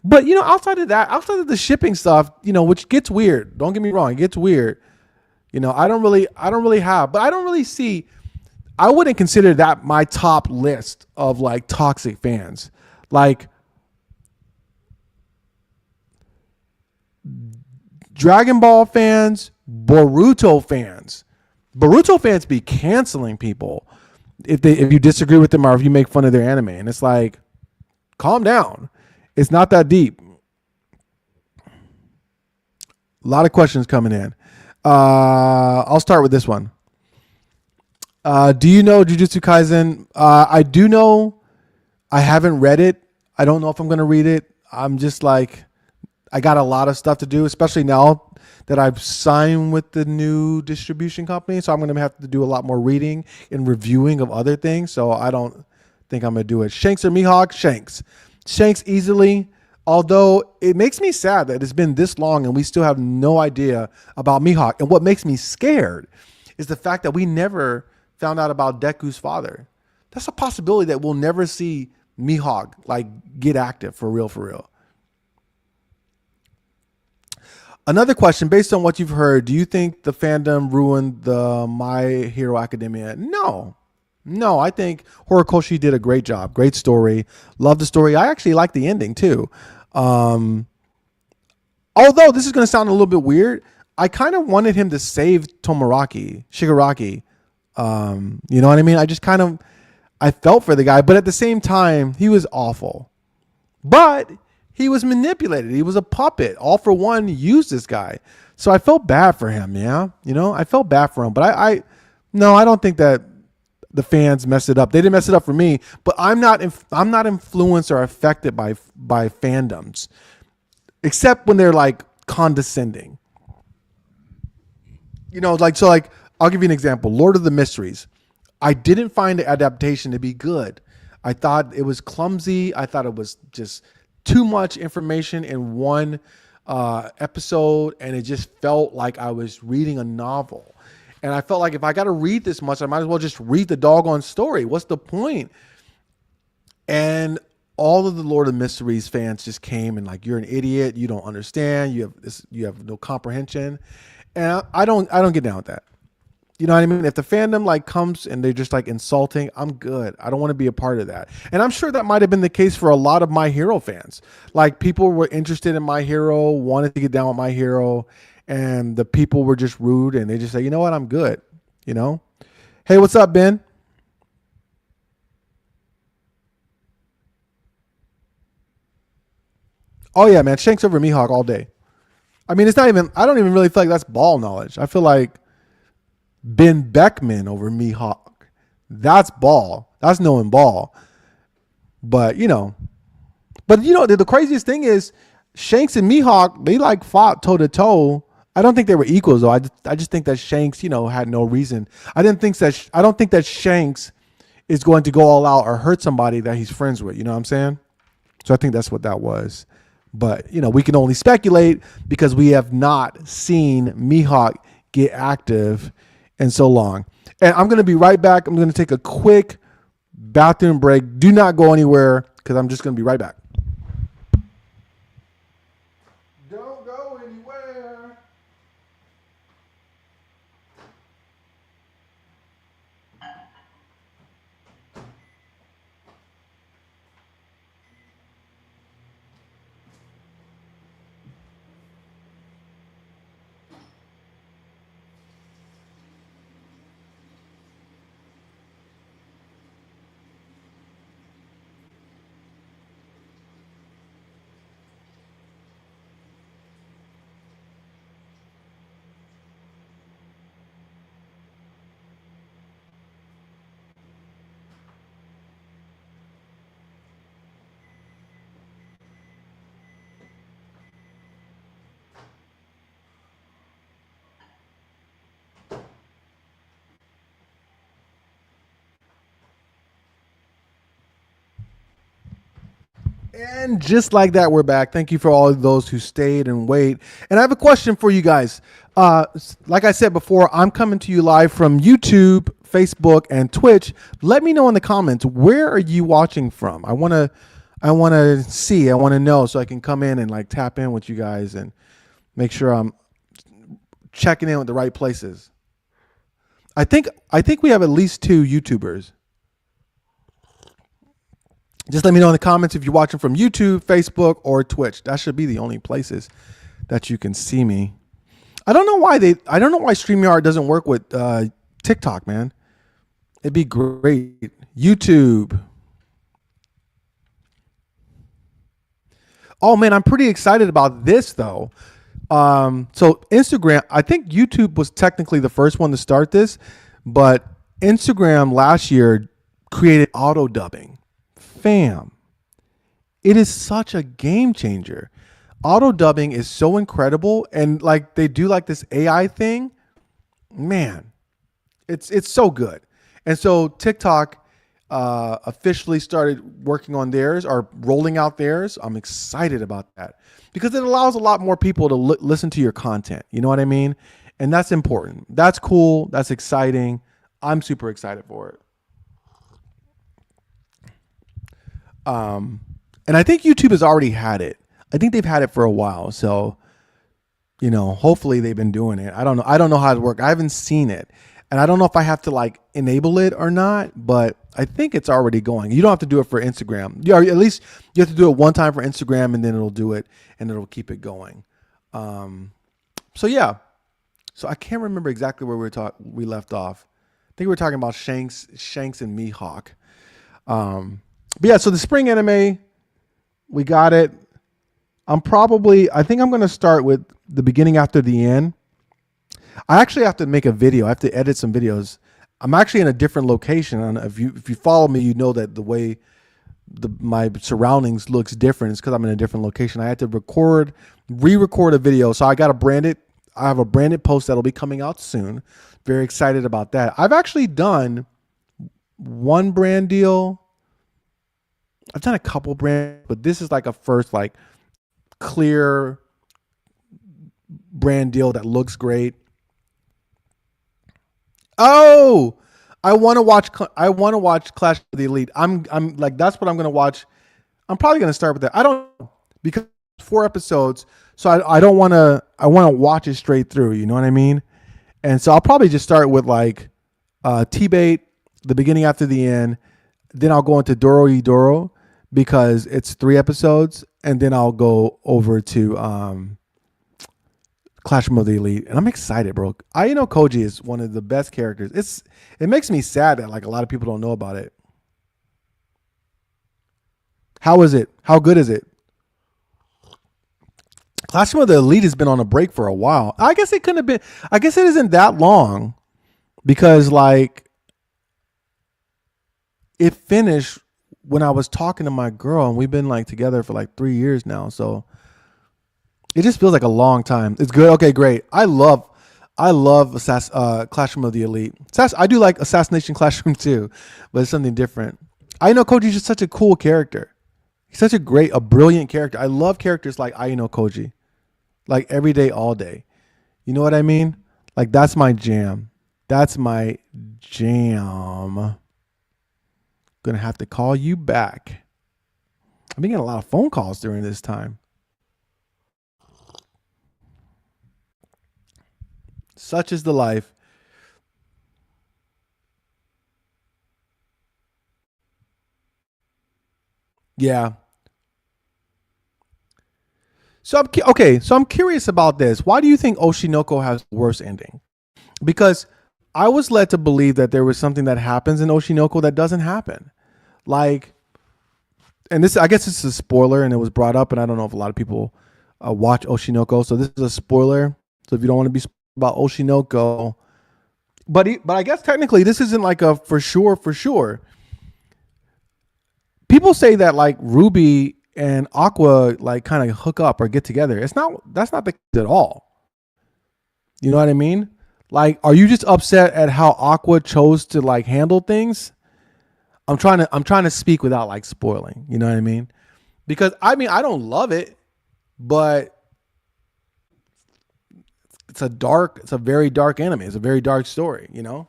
S1: but outside of the shipping stuff, which gets weird. Don't get me wrong, it gets weird. I don't really see. I wouldn't consider that my top list of like toxic fans. Like Dragon Ball fans, Boruto fans. Boruto fans be canceling people if you disagree with them or if you make fun of their anime. And it's like, calm down. It's not that deep. A lot of questions coming in. I'll start with this one. Do you know Jujutsu Kaisen? I do know. I haven't read it. I don't know if I'm going to read it. I'm just like, I got a lot of stuff to do, especially now that I've signed with the new distribution company. So I'm going to have to do a lot more reading and reviewing of other things. So I don't think I'm going to do it. Shanks or Mihawk? Shanks. Shanks easily. Although it makes me sad that it's been this long and we still have no idea about Mihawk. And what makes me scared is the fact that we never found out about Deku's father. That's a possibility that we'll never see Mihawk like get active for real. Another question, based on what you've heard, do you think the fandom ruined the My Hero Academia? No, I think Horikoshi did a great job. Great story. Love the story. I actually like the ending too. Although this is going to sound a little bit weird, I kind of wanted him to save Shigaraki. You know what I mean? I felt for the guy, but at the same time, he was awful. But he was manipulated. He was a puppet. All for One used this guy. So I felt bad for him. Yeah. I felt bad for him, but I don't think that the fans messed it up. They didn't mess it up for me, but I'm not influenced or affected by fandoms, except when they're like condescending. I'll give you an example. Lord of the Mysteries. I didn't find the adaptation to be good. I thought it was clumsy. I thought it was just too much information in one episode, and it just felt like I was reading a novel. And I felt like if I got to read this much, I might as well just read the doggone story. What's the point? And all of the Lord of the Mysteries fans just came and like, you're an idiot. You don't understand. You have no comprehension. And I don't get down with that. You know what I mean? If the fandom like comes and they're just like insulting, I'm good. I don't want to be a part of that. And I'm sure that might have been the case for a lot of My Hero fans. Like people were interested in My Hero, wanted to get down with My Hero, and the people were just rude and they just say, you know what, I'm good. You know? Hey, what's up, Ben? Oh yeah, man. Shanks over Mihawk all day. I mean, it's not even I don't even really feel like that's ball knowledge. I feel like Ben Beckman over Mihawk. That's ball. That's knowing ball. But the craziest thing is Shanks and Mihawk, they like fought toe to toe. I don't think they were equals though. I just think that Shanks, had no reason. I don't think that Shanks is going to go all out or hurt somebody that he's friends with. You know what I'm saying? So I think that's what that was. But we can only speculate because we have not seen Mihawk get active in so long. And I'm going to be right back. I'm going to take a quick bathroom break. Do not go anywhere because I'm just going to be right back. Don't go anywhere. And just like that, we're back. Thank you for all of those who stayed and wait. And I have a question for you guys. Like I said before, I'm coming to you live from YouTube, Facebook, and Twitch. Let me know in the comments, where are you watching from? I want to see, I want to know so I can come in and like tap in with you guys and make sure I'm checking in with the right places. I think we have at least 2 YouTubers. Just let me know in the comments if you're watching from YouTube, Facebook, or Twitch. That should be the only places that you can see me. I don't know why StreamYard doesn't work with TikTok, man. It'd be great. YouTube. Oh man, I'm pretty excited about this though. So Instagram, I think YouTube was technically the first one to start this, but Instagram last year created auto dubbing. Fam, it is such a game changer. Auto dubbing is so incredible, and like they do like this AI thing, man, it's so good. And so TikTok officially started working on theirs or rolling out theirs. I'm excited about that because it allows a lot more people to listen to your content. You know what I mean? And that's important. That's cool. That's exciting. I'm super excited for it. And I think YouTube has already had it. I think they've had it for a while. So, hopefully they've been doing it. I don't know. I don't know how it works. I haven't seen it. And I don't know if I have to like enable it or not, but I think it's already going. You don't have to do it for Instagram. At least you have to do it one time for Instagram and then it'll do it and it'll keep it going. So yeah. So I can't remember exactly where we left off. I think we were talking about Shanks and Mihawk. But yeah, so the spring anime, we got it. I think I'm going to start with the beginning after the end. I actually have to make a video. I have to edit some videos. I'm actually in a different location. And if you follow me, you know that the way my surroundings looks different. It's because I'm in a different location. I had to re-record a video. So I got to brand it. I have a branded post that'll be coming out soon. Very excited about that. I've actually done one brand deal. I've done a couple brands, but this is like a first like clear brand deal that looks great. Oh, I want to watch Clash of the Elite. I'm like that's what I'm going to watch. I'm probably going to start with that. I don't know because 4 episodes, so I don't want to. I want to watch it straight through. You know what I mean? And so I'll probably just start with like T-Bait, the beginning after the end. Then I'll go into Doro Doro because it's 3 episodes. And then I'll go over to Clash of the Elite. And I'm excited, bro. Aino Koji is one of the best characters. It makes me sad that like a lot of people don't know about it. How is it? How good is it? Clash of the Elite has been on a break for a while. I guess it couldn't have been. I guess it isn't that long because like it finished when I was talking to my girl, and we've been like together for like 3 years now. So it just feels like a long time. It's good. Okay, great. I love Clash of the Elite. I do like Assassination Classroom too, but it's something different. I know Koji's just such a cool character. He's such a brilliant character. I love characters like Aino Koji, like every day, all day. You know what I mean? Like that's my jam. That's my jam. Gonna have to call you back. I've been getting a lot of phone calls during this time. Such is the life. Yeah. So I'm curious about this. Why do you think Oshinoko has the worst ending? Because I was led to believe that there was something that happens in Oshinoko that doesn't happen. Like, and this, I guess it's a spoiler and it was brought up, and I don't know if a lot of people watch Oshinoko. So this is a spoiler. So if you don't want to be about Oshinoko, but I guess technically this isn't like a for sure. People say that like Ruby and Aqua like kind of hook up or get together. That's not the case at all. You know what I mean? Like, are you just upset at how Aqua chose to like handle things? I'm trying to speak without like spoiling. You know what I mean? Because I mean I don't love it, but it's a very dark anime. It's a very dark story. You know.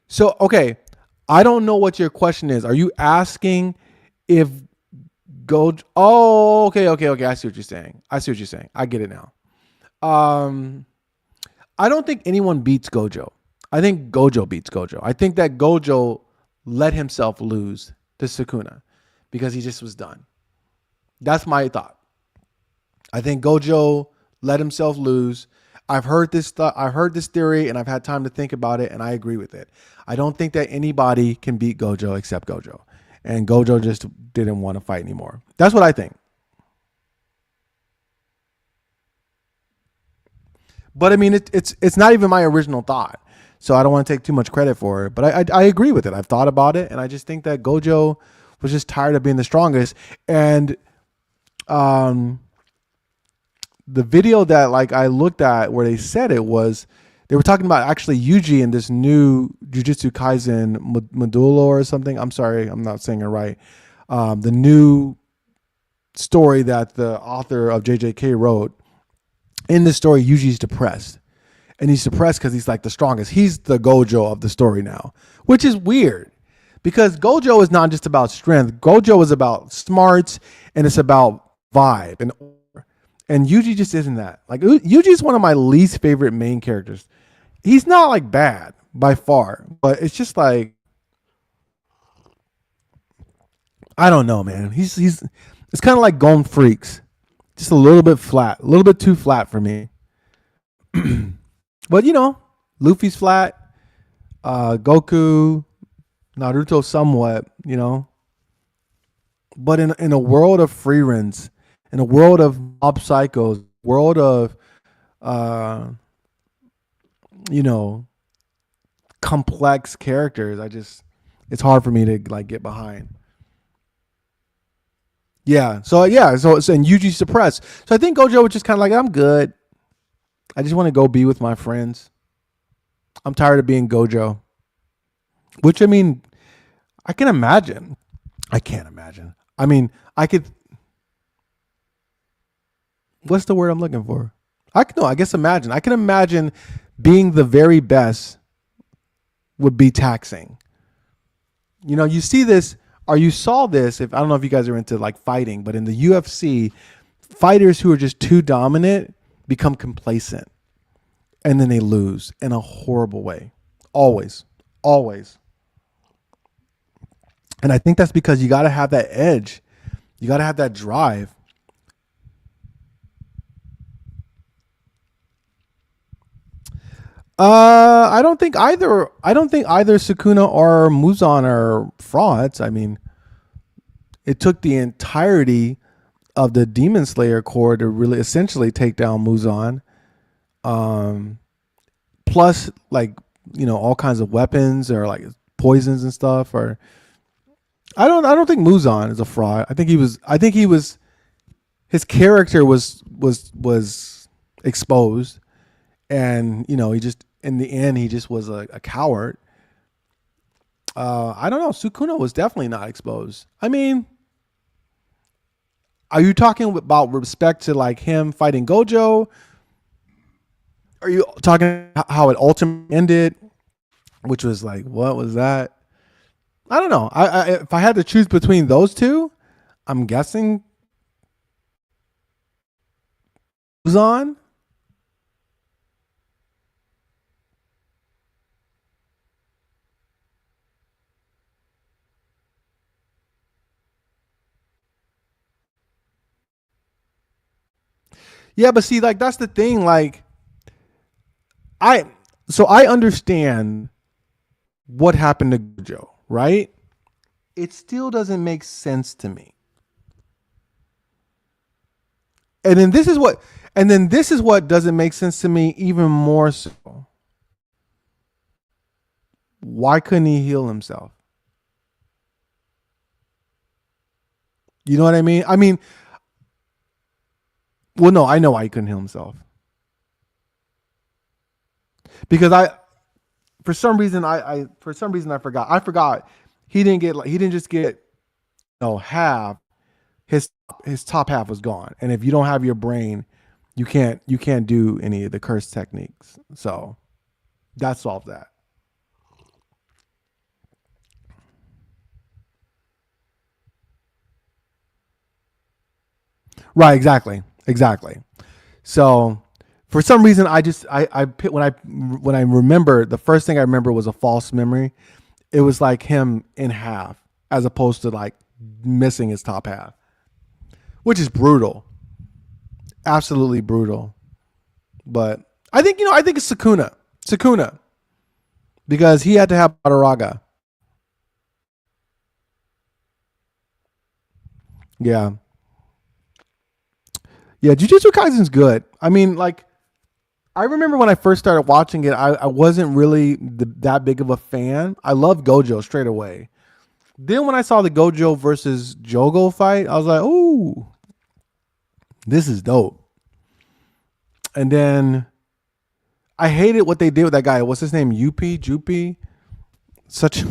S1: So, okay, I don't know what your question is. Are you asking if Gojo? Oh, okay. I see what you're saying. I get it now. Um, I don't think anyone beats Gojo. I think Gojo beats Gojo. I think that Gojo let himself lose to Sukuna because he just was done. That's my thought. I think Gojo let himself lose. I've heard this theory, and I've had time to think about it, and I agree with it. I don't think that anybody can beat Gojo except Gojo, and Gojo just didn't want to fight anymore. That's what I think. But I mean, it's not even my original thought, so I don't want to take too much credit for it. But I agree with it. I've thought about it, and I just think that Gojo was just tired of being the strongest. And the video that like I looked at where they said it was they were talking about actually Yuji in this new Jujutsu Kaisen Modulo or something. I'm sorry, I'm not saying it right. The new story that the author of JJK wrote. In this story, Yuji's depressed. And he's depressed because he's like the strongest. He's the Gojo of the story now, which is weird because Gojo is not just about strength. Gojo is about smarts and it's about vibe. And Yuji just isn't that. Like Yuji is one of my least favorite main characters. He's not like bad by far, but it's just like, I don't know, man. It's kind of like Gon Freaks. Just a little bit flat, a little bit too flat for me. But you know, Luffy's flat, Goku, Naruto somewhat, you know. But in a world of free runs, in a world of mob psychos, world of you know, complex characters, it's hard for me to like get behind. Yeah. So and Yuji's suppressed. So I think Gojo was just kind of like, I'm good. I just want to go be with my friends. I'm tired of being Gojo. Which I mean, I can imagine. I can't imagine. I mean, I could. What's the word I'm looking for? I guess imagine. I can imagine being the very best would be taxing. You know, you see this or you saw this, if I don't know if you guys are into like fighting, but in the UFC, fighters who are just too dominant become complacent and then they lose in a horrible way. Always. Always. And I think that's because you got to have that edge. You got to have that drive. I don't think either. I don't think either Sukuna or Muzan are frauds. I mean, it took the entirety of the Demon Slayer core to really essentially take down Muzan. Plus, like, all kinds of weapons or like poisons and stuff. Or I don't think Muzan is a fraud. I think he was. His character was exposed, and he just in the end he just was a coward. I don't know. Sukuna was definitely not exposed. I mean, are you talking about respect to like him fighting Gojo? Are you talking how it ultimately ended, which was like, what was that? I don't know. If I had to choose between those two, I'm guessing Muzan. Yeah, but see, like that's the thing. Like, I I understand what happened to Gojo, right? It still doesn't make sense to me. And then this is what doesn't make sense to me even more so. Why couldn't he heal himself? You know what I mean? I mean, well, no, I know why he couldn't heal himself. Because for some reason I forgot. He didn't just get half. His top half was gone. And if you don't have your brain, you can't do any of the curse techniques. So that solved that. Right, exactly. So for some reason, when I remember, the first thing I remember was a false memory. It was like him in half, as opposed to like missing his top half, which is brutal, absolutely brutal. But I think it's Sukuna, because he had to have Madaraga. Yeah, yeah. Jujutsu Kaisen's good. I mean, like I remember when I first started watching it, I wasn't really that big of a fan. I love Gojo straight away. Then when I saw the Gojo versus Jogo fight, I was like, "Ooh, this is dope." And then I hated what they did with that guy. What's his name? Jupi. Such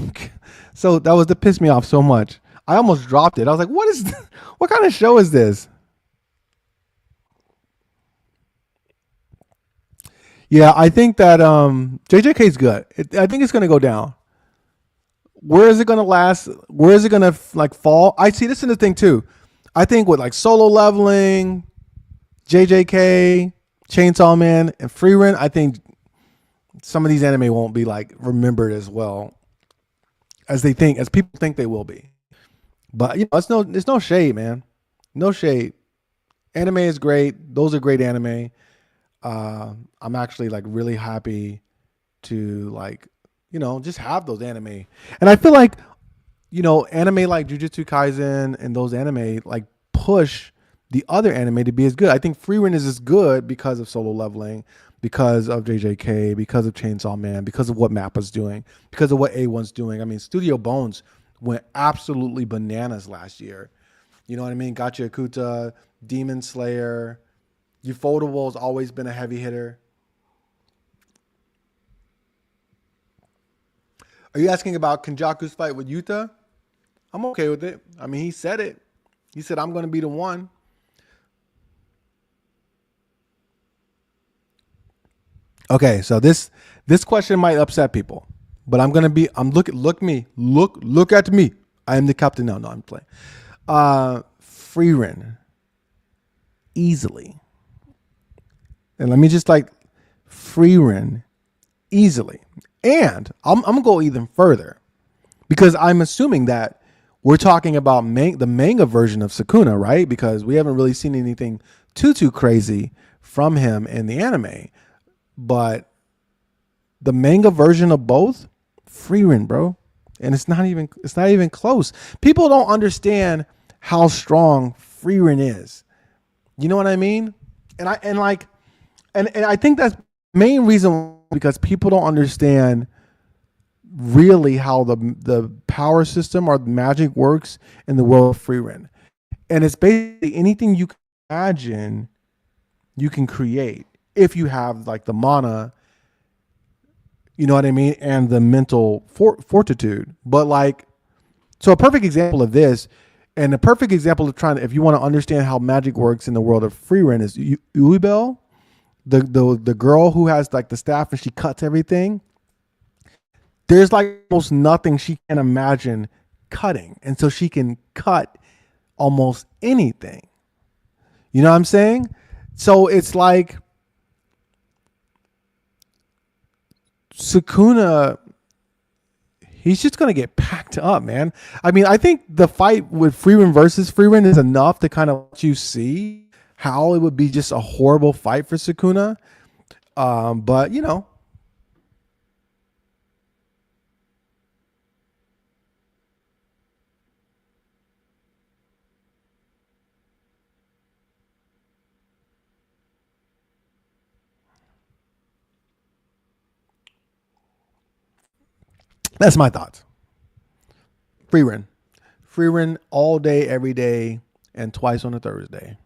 S1: so that pissed me off so much. I almost dropped it. I was like, "What is? What kind of show is this?" Yeah, I think that JJK is good. I think it's going to go down. Where is it going to last? Where is it going to like fall? I see this in the thing too. I think with like Solo Leveling, JJK, Chainsaw Man, and Frieren, I think some of these anime won't be like remembered as well as people think they will be. But it's no shade, man. No shade. Anime is great. Those are great anime. I'm actually like really happy to like just have those anime, and I feel like anime like Jujutsu Kaisen and those anime like push the other anime to be as good. I think Frieren is as good because of Solo Leveling, because of JJK, because of Chainsaw Man, because of what Mappa's doing, because of what A1's doing. I mean, Studio Bones went absolutely bananas last year. You know what I mean? Gacha Akuta, Demon Slayer, Ufotable has always been a heavy hitter. Are you asking about Kenjaku's fight with Yuta? I'm okay with it. I mean, he said it. He said, I'm going to be the one. Okay, so this question might upset people, but I'm look at me. Look at me. I am the captain now. No, I'm playing. Frieren easily. And let me just like Frieren easily. And I'm going to go even further because I'm assuming that we're talking about the manga version of Sukuna, right? Because we haven't really seen anything too crazy from him in the anime. But the manga version of both, Frieren, bro. And it's not even close. People don't understand how strong Frieren is. You know what I mean? And I think that's the main reason because people don't understand really how the power system or the magic works in the world of Frieren. And it's basically anything you can imagine you can create if you have like the mana, you know what I mean, and the mental fortitude. But like, so a perfect example of this, and a perfect example of if you want to understand how magic works in the world of Frieren is Uibel, the girl who has like the staff and she cuts everything. There's like almost nothing she can imagine cutting. And so she can cut almost anything. You know what I'm saying? So it's like Sukuna, he's just going to get packed up, man. I mean, I think the fight with Frieren versus Frieren is enough to kind of let you see how it would be just a horrible fight for Sukuna. But, you know. That's my thoughts. Frieren. Frieren all day, every day, and twice on a Thursday.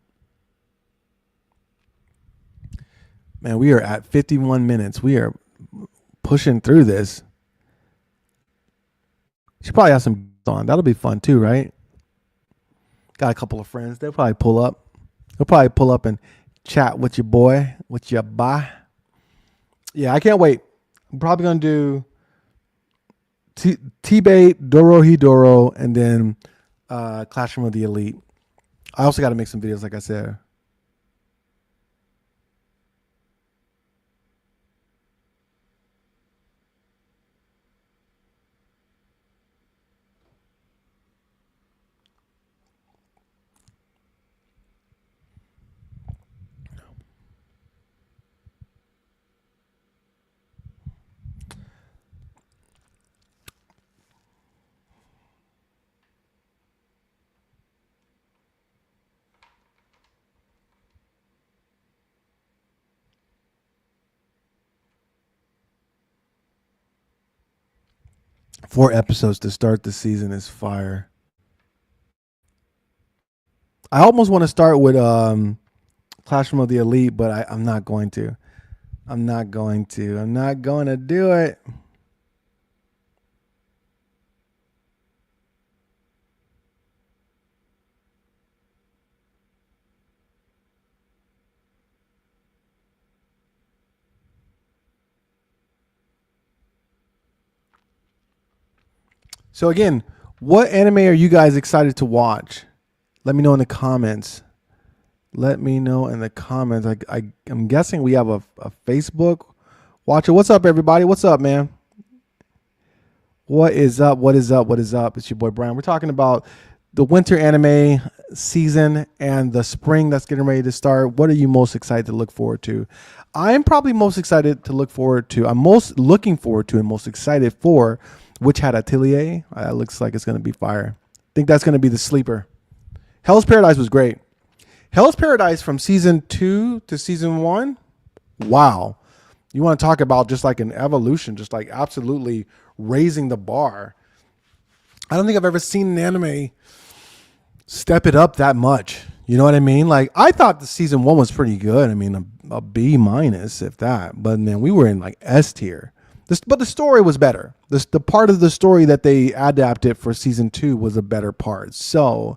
S1: Man, we are at 51 minutes. We are pushing through this. She probably has some on. That'll be fun too, right? Got a couple of friends. They'll probably pull up. They'll probably pull up and chat with your boy, with your bye. Yeah, I can't wait. I'm probably going to do T-Bait, Dorohedoro, and then Classroom of the Elite. I also got to make some videos, like I said. Four episodes to start the season is fire. I almost want to start with Classroom of the Elite, but I'm not going to. I'm not going to do it. So again, what anime are you guys excited to watch? Let me know in the comments. Let me know in the comments. I'm guessing we have a Facebook watcher. What's up, everybody? What's up, man? What is up? What is up? What is up? It's your boy Brian. We're talking about the winter anime season and the spring that's getting ready to start. What are you most excited to look forward to? I'm probably most excited to look forward to. I'm most looking forward to and most excited for Witch Hat Atelier. It looks like it's going to be fire. I think that's going to be the sleeper. Hell's Paradise was great. Hell's Paradise from season 2 to season 1. Wow. You want to talk about just like an evolution, just like absolutely raising the bar. I don't think I've ever seen an anime step it up that much. You know what I mean? Like, I thought the season 1 was pretty good. I mean, a B minus, if that. But then we were in like S tier. But the story was better. The part of the story that they adapted for season 2 was a better part. So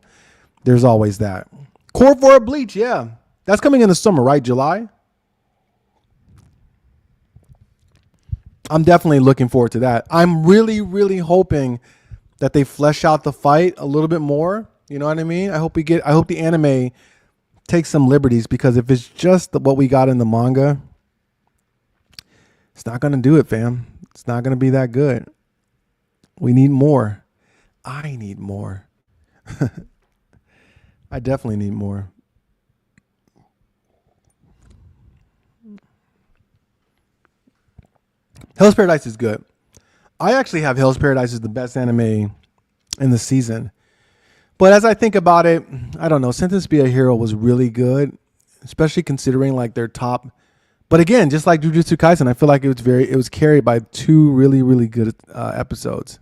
S1: there's always that. Core 4 Bleach, yeah. That's coming in the summer, right? July? I'm definitely looking forward to that. I'm really, really hoping that they flesh out the fight a little bit more. You know what I mean? I hope the anime takes some liberties, because if it's just what we got in the manga, it's not going to do it, fam. It's not going to be that good. We need more. I need more. I definitely need more. Hell's Paradise is good. I actually have Hell's Paradise as the best anime in the season. But as I think about it, I don't know. Sentence to Be a Hero was really good, especially considering like their top. But again, just like Jujutsu Kaisen, I feel like it was carried by two really, really good episodes.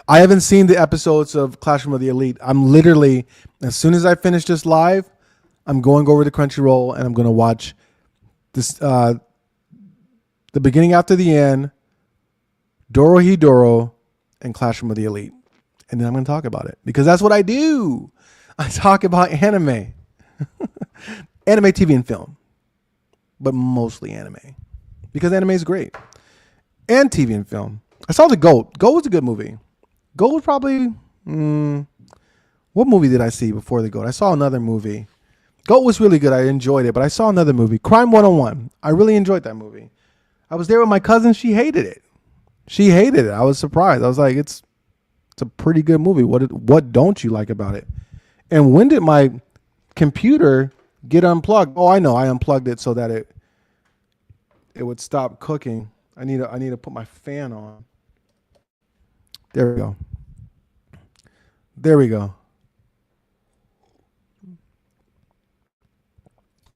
S1: I haven't seen the episodes of Classroom of the Elite. I'm literally, as soon as I finish this live, I'm going over to Crunchyroll and I'm going to watch this, the beginning after the end, Dorohedoro, and Classroom of the Elite. And then I'm going to talk about it because that's what I do. I talk about anime, anime TV and film, but mostly anime because anime is great, and TV and film. I saw The GOAT. GOAT was a good movie. GOAT was probably, what movie did I see before The GOAT? I saw another movie. GOAT was really good. I enjoyed it, but I saw another movie, Crime 101. I really enjoyed that movie. I was there with my cousin. She hated it. I was surprised. I was like, it's a pretty good movie. What don't you like about it? And when did my computer get unplugged? Oh, I know. I unplugged it so that it would stop cooking. I need to put my fan on. There we go. There we go.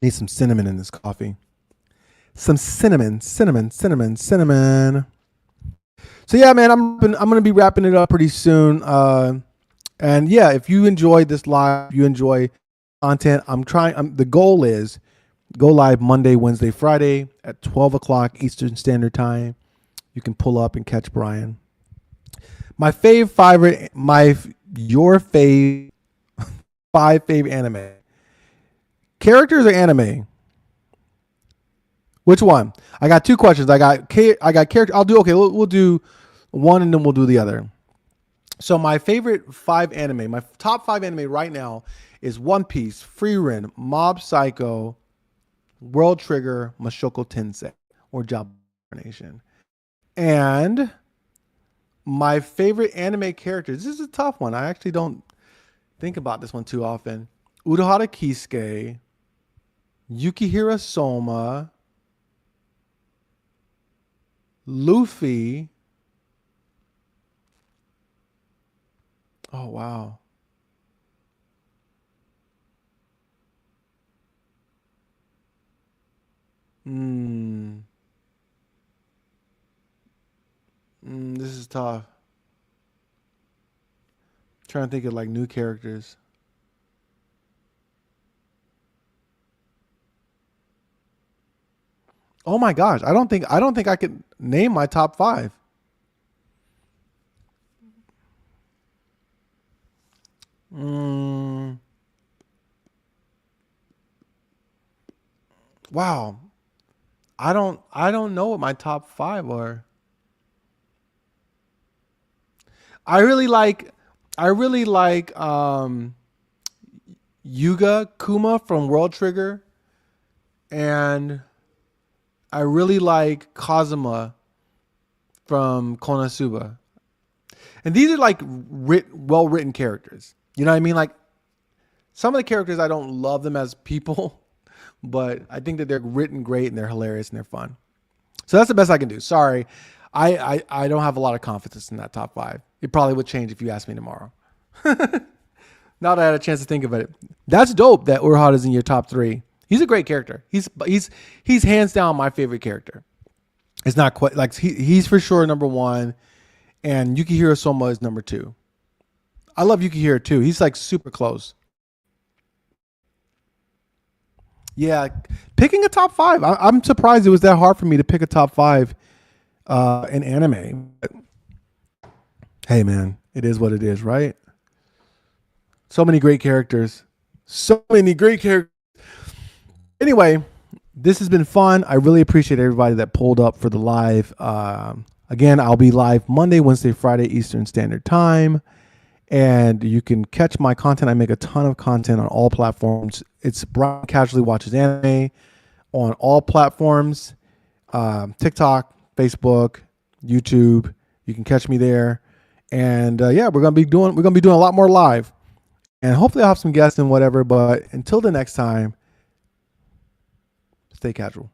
S1: Need some cinnamon in this coffee. Some cinnamon. So yeah, man, I'm gonna be wrapping it up pretty soon. And yeah, if you enjoyed this live, you enjoy content. The goal is go live Monday, Wednesday, Friday at 12 o'clock Eastern Standard Time. You can pull up and catch Brian. Your fave 5 favorite anime characters or anime? Which one? I got two questions. I got character. We'll do one and then we'll do the other. So my favorite 5 anime, my top 5 anime right now is One Piece, Frieren, Mob Psycho, World Trigger, Mushoku Tensei, or Job Nation. And my favorite anime characters. This is a tough one. I actually don't think about this one too often. Urahara Kisuke, Yukihira Soma, Luffy. Oh, wow. This is tough. Trying to think of like new characters. Oh my gosh, I don't think I could name my top 5. Wow. I don't know what my top 5 are. I really like Yuga Kuma from World Trigger, and I really like Kazuma from Konosuba. And these are like well written characters. You know what I mean? Like some of the characters, I don't love them as people, but I think that they're written great and they're hilarious and they're fun. So that's the best I can do. Sorry. I don't have a lot of confidence in that top 5. It probably would change if you asked me tomorrow. Now that I had a chance to think of it. That's dope that Urahara is in your top 3. He's a great character. He's hands down my favorite character. It's not quite like he's for sure number 1, and Yukihiro Soma is number 2. I love Yukihiro too. He's like super close. Yeah, picking a top 5. I'm surprised it was that hard for me to pick a top 5 in anime. But hey, man, it is what it is, right? So many great characters. Anyway, This has been fun. I really appreciate everybody that pulled up for the live. Again, I'll be live Monday, Wednesday, Friday, Eastern Standard Time. And you can catch my content. I make a ton of content on all platforms. It's Brian Casually Watches Anime on all platforms. TikTok, Facebook, YouTube. You can catch me there. And yeah, we're gonna be doing a lot more live. And hopefully I'll have some guests and whatever. But until the next time, stay casual.